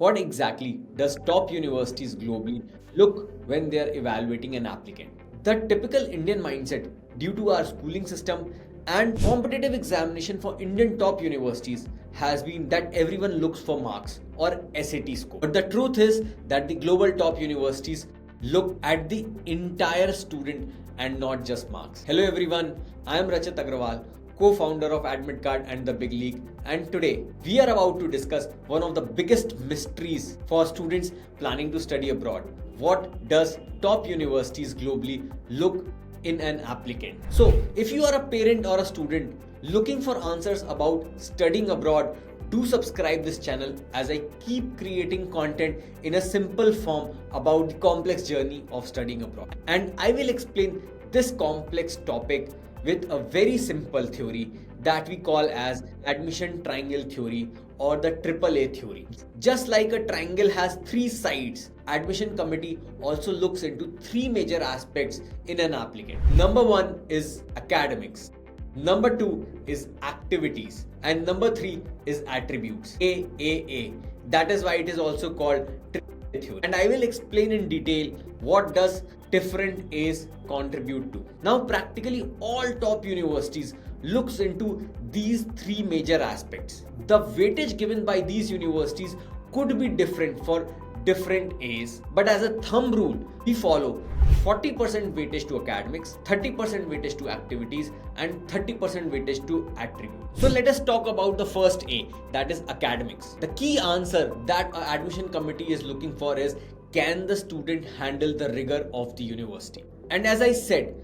What exactly does top universities globally look when they are evaluating an applicant? The typical Indian mindset, due to our schooling system and competitive examination for Indian top universities, has been that everyone looks for marks or SAT score. But the truth is that the global top universities look at the entire student and not just marks. Hello everyone, I am Rachit Agrawal, co-founder of AdmitKard The Big League, and today we are about to discuss one of the biggest mysteries for students planning to study abroad. What does top universities globally look in an applicant? So if you are a parent or a student looking for answers about studying abroad, do subscribe this channel as I keep creating content in a simple form about the complex journey of studying abroad. And I will explain this complex topic with a very simple theory that we call as admission triangle theory or the AAA theory. Just like a triangle has three sides, admission committee also looks into three major aspects in an applicant. Number one is academics. Number two is activities. And number three is attributes. AAA. That is why it is also called AAA theory. And I will explain in detail what does different A's contribute to. Now practically all top universities looks into these three major aspects. The weightage given by these universities could be different for different A's, but as a thumb rule, we follow 40% weightage to academics, 30% weightage to activities, and 30% weightage to attributes. So let us talk about the first A, that is academics. The key answer that an admission committee is looking for is, can the student handle the rigor of the university? And as I said,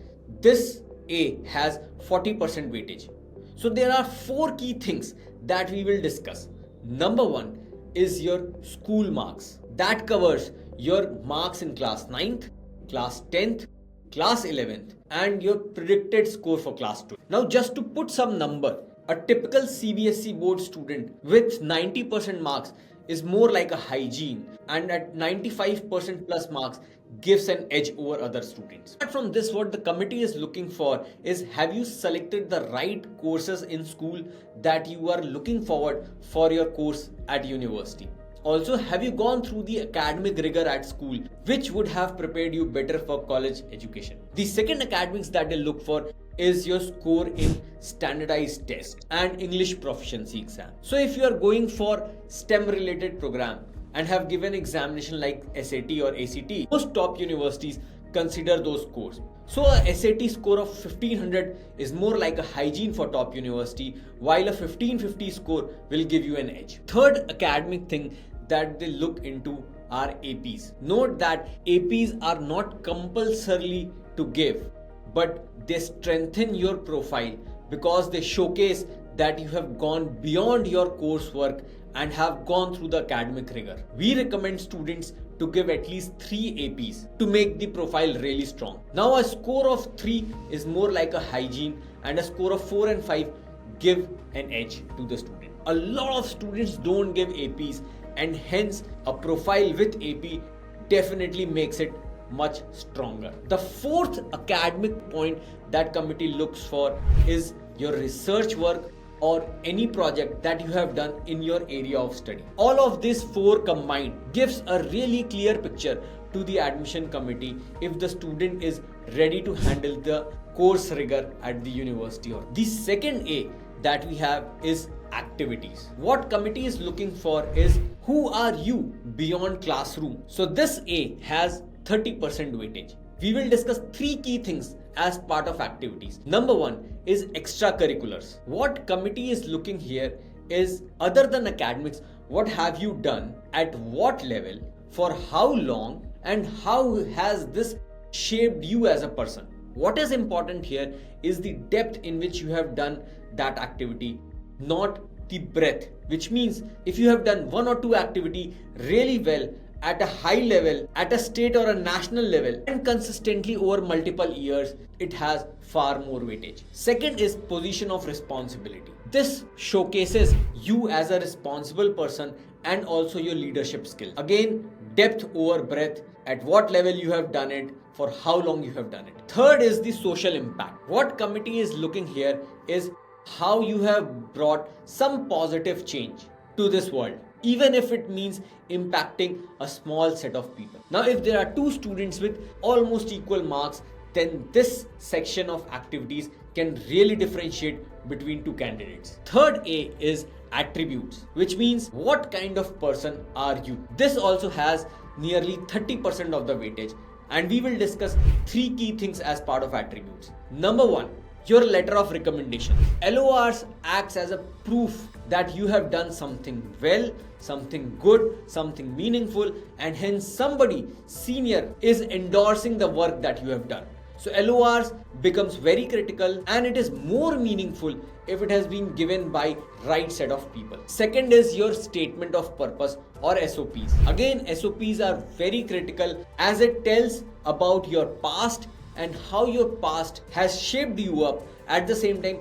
this A has 40% weightage. So there are four key things that we will discuss. Number one is your school marks. That covers your marks in class 9th, class 10th, class 11th, and your predicted score for class 2. Now just to put some number, a typical CBSE board student with 90% marks is more like a hygiene, and at 95% plus marks gives an edge over other students. Apart from this, what the committee is looking for is, have you selected the right courses in school that you are looking forward for your course at university? Also, have you gone through the academic rigor at school, which would have prepared you better for college education? The second academics that they look for is your score in standardized test and English proficiency exam. So if you are going for STEM related program and have given examination like SAT or ACT, most top universities consider those scores. So a SAT score of 1500 is more like a hygiene for top university, while a 1550 score will give you an edge. Third academic thing that they look into are APs. Note that APs are not compulsorily to give, but they strengthen your profile because they showcase that you have gone beyond your coursework and have gone through the academic rigor. We recommend students to give at least 3 APs to make the profile really strong. Now a score of 3 is more like a hygiene, and a score of 4 and 5 give an edge to the student. A lot of students don't give APs, and hence a profile with AP definitely makes it much stronger. The fourth academic point that committee looks for is your research work or any project that you have done in your area of study. All of these four combined gives a really clear picture to the admission committee if the student is ready to handle the course rigor at the university. Or the second A that we have is activities. What committee is looking for is, who are you beyond classroom? So this A has 30% weightage. We will discuss three key things as part of activities. Number one is extracurriculars. What committee is looking here is, other than academics, what have you done, at what level, for how long, and how has this shaped you as a person? What is important here is the depth in which you have done that activity, not the breadth, which means if you have done one or two activity really well at a high level, at a state or a national level, and consistently over multiple years, it has far more weightage. Second is position of responsibility. This showcases you as a responsible person and also your leadership skill. Again, depth over breadth, at what level you have done it, for how long you have done it. Third is the social impact. What committee is looking here is how you have brought some positive change to this world. even if it means impacting a small set of people. Now, if there are two students with almost equal marks, then this section of activities can really differentiate between two candidates. Third A is attributes, which means what kind of person are you? This also has nearly 30% of the weightage, and we will discuss three key things as part of attributes. Number one, your letter of recommendation. LORs acts as a proof that you have done something well, something good, something meaningful, and hence somebody senior is endorsing the work that you have done. So LORs becomes very critical, and it is more meaningful if it has been given by right set of people. Second is your statement of purpose or SOPs. Again, SOPs are very critical as it tells about your past and how your past has shaped you up. At the same time,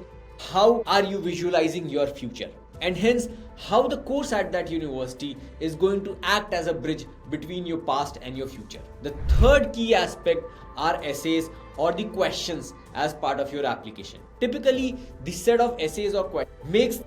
how are you visualizing your future? And hence, how the course at that university is going to act as a bridge between your past and your future. The third key aspect are essays or the questions as part of your application. Typically, the set of essays or questions makes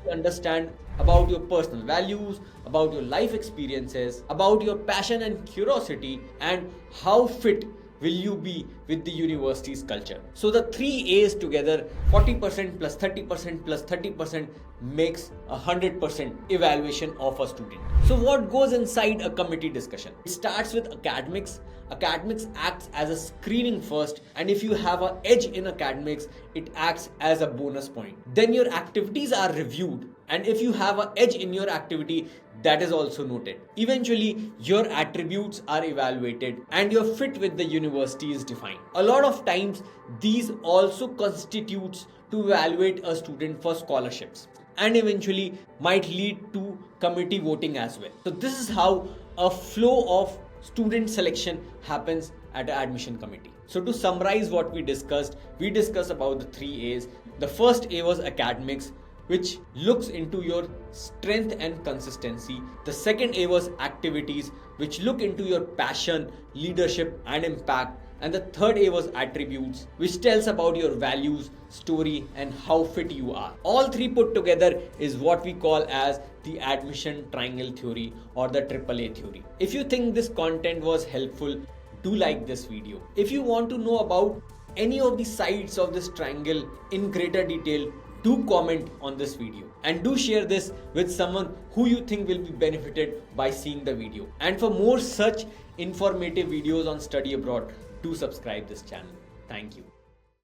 you understand about your personal values, about your life experiences, about your passion and curiosity, and how fit will you be with the university's culture. So the three A's together, 40% plus 30% plus 30%, makes 100% evaluation of a student. So what goes inside a committee discussion? It starts with academics. Academics acts as a screening first, and if you have an edge in academics, it acts as a bonus point. Then your activities are reviewed, and if you have an edge in your activity, that is also noted. Eventually, your attributes are evaluated and your fit with the university is defined. A lot of times, these also constitutes to evaluate a student for scholarships, and eventually might lead to committee voting as well. So this is how a flow of student selection happens at an admission committee. So to summarize what we discussed about the three A's. The first A was academics, which looks into your strength and consistency. The second A was activities, which look into your passion, leadership, and impact. And the third A was attributes, which tells about your values, story, and how fit you are. All three put together is what we call as the admission triangle theory or the AAA theory. If you think this content was helpful, do like this video. If you want to know about any of the sides of this triangle in greater detail, do comment on this video and do share this with someone who you think will be benefited by seeing the video. And for more such informative videos on study abroad, do subscribe this channel. Thank you.